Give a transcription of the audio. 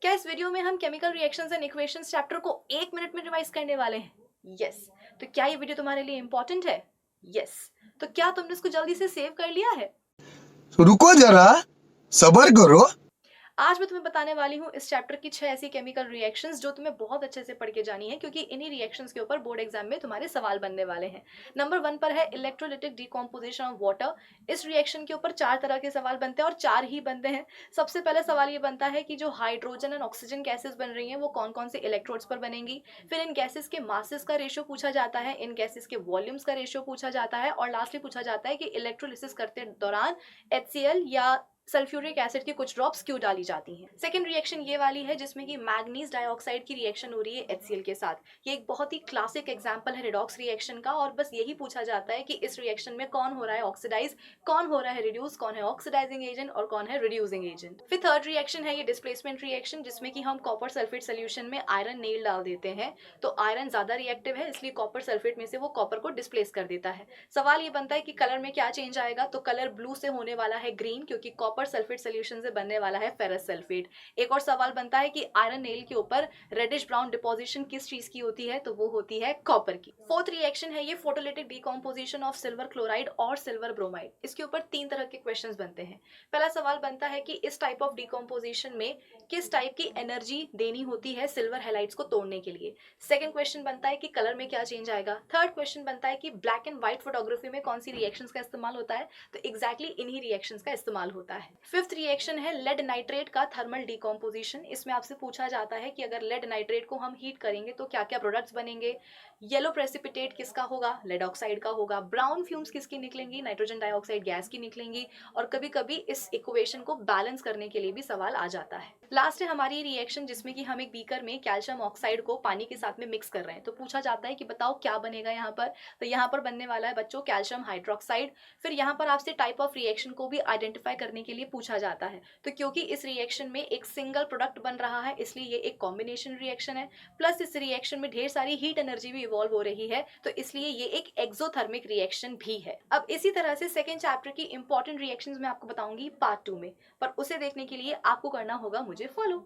क्या इस वीडियो में हम chemical reactions and equations chapter को 1 मिनट में रिवाइज करने वाले हैं? यस। तो क्या ये वीडियो तुम्हारे लिए इंपॉर्टेंट है? यस। तो क्या तुमने इसको जल्दी से सेव कर लिया है? रुको जरा, सबर करो। आज मैं तुम्हें बताने वाली हूँ इस चैप्टर की 6 ऐसी केमिकल रिएक्शंस जो तुम्हें बहुत अच्छे से पढ़ के जानी है, क्योंकि इन्हीं रिएक्शंस के ऊपर बोर्ड एग्जाम में तुम्हारे सवाल बनने वाले हैं। नंबर 1 पर है इलेक्ट्रोलिटिक डिकम्पोजिशन ऑफ वाटर। इस रिएक्शन के ऊपर 4 तरह के सवाल बनते हैं और 4 ही बनते हैं। सबसे पहले सवाल ये बनता है कि जो हाइड्रोजन एंड ऑक्सीजन गैसेस बन रही हैं वो कौन कौन से इलेक्ट्रोड्स पर बनेंगी। फिर इन गैसेस के मासेस का रेशियो पूछा जाता है, इन गैसेस के वॉल्यूम्स का रेशियो पूछा जाता है, और लास्टली पूछा जाता है कि इलेक्ट्रोलिसिस करते दौरान HCl या सल्फ्यूरिक एसिड की कुछ ड्रॉप्स क्यों डाली जाती हैं। सेकंड रिएक्शन ये वाली है जिसमें कि मैग्नीज डाइऑक्साइड की रिएक्शन हो रही है HCl के साथ। ये एक बहुत ही क्लासिक एग्जांपल है रिडॉक्स रिएक्शन का, और बस यही पूछा जाता है कि इस रिएक्शन में कौन हो रहा है ऑक्सीडाइज, कौन हो रहा है रिड्यूस, कौन है ऑक्सीडाइजिंग एजेंट और कौन है रिड्यूसिंग एजेंट। फिर थर्ड रिएक्शन है ये डिस्प्लेसमेंट रिएक्शन, जिसमें कि हम कॉपर सल्फेट सोल्यूशन में आयरन नेल डाल देते हैं। तो आयरन ज्यादा रिएक्टिव है, इसलिए कॉपर सल्फेट में से वो कॉपर को डिस्प्लेस कर देता है। सवाल ये बनता है कि कलर में क्या चेंज आएगा, तो कलर ब्लू से होने वाला है ग्रीन, क्योंकि कॉपर सल्फेट सोल्यूशन से बनने वाला है फेरस सल्फेट। एक और सवाल बनता है कि आयरन नेल के ऊपर रेडिश ब्राउन डिपोजिशन किस चीज की होती है, तो वो होती है कॉपर की। फोर्थ रिएक्शन है ये photolytic decomposition of silver chloride और सिल्वर ब्रोमाइड। इसके ऊपर 3 तरह के क्वेश्चंस बनते हैं। पहला सवाल बनता है कि इस टाइप ऑफ डिकम्पोजिशन में किस टाइप की एनर्जी देनी होती है सिल्वर हैलाइड्स को तोड़ने के लिए। सेकंड क्वेश्चन बनता है कि कलर में क्या चेंज आएगा। थर्ड क्वेश्चन बनता है कि ब्लैक एंड व्हाइट फोटोग्राफी में कौन सी रिएक्शंस का इस्तेमाल होता है, तो एग्जैक्टली इन्हीं रिएक्शंस का इस्तेमाल होता है। फिफ्थ रिएक्शन है लेड नाइट्रेट का थर्मल डिकम्पोजिशन। इसमें आपसे पूछा जाता है कि अगर लेड नाइट्रेट को हम हीट करेंगे तो क्या क्या प्रोडक्ट्स बनेंगे। येलो प्रेसिपिटेट किसका होगा, लेड ऑक्साइड का होगा। ब्राउन फ्यूम्स किसकी निकलेंगी, नाइट्रोजन डाइऑक्साइड गैस की निकलेंगी। और कभी कभी इस इक्वेशन को बैलेंस करने के लिए भी सवाल आ जाता है। लास्ट है हमारी रिएक्शन जिसमें कि हम एक बीकर में कैल्शियम ऑक्साइड को पानी के साथ में मिक्स कर रहे हैं, तो पूछा जाता है कि बताओ क्या बनेगा यहाँ पर। तो यहाँ पर बनने वाला है बच्चों कैल्शियम हाइड्रोक्साइड। फिर यहाँ पर आपसे टाइप ऑफ रिएक्शन को भी आइडेंटिफाई करने के लिए पूछा जाता है। तो क्योंकि इस रिएक्शन में एक सिंगल प्रोडक्ट बन रहा है, इसलिए ये एक कॉम्बिनेशन रिएक्शन है। प्लस इस रिएक्शन में ढेर सारी हीट एनर्जी भी इवॉल्व हो रही है, तो इसलिए ये एक एक्सोथर्मिक रिएक्शन भी है। अब इसी तरह से सेकेंड चैप्टर की इंपॉर्टेंट रिएक्शंस मैं आपको बताऊंगी पार्ट 2 में, पर उसे देखने के लिए आपको करना होगा मुझे फॉलो।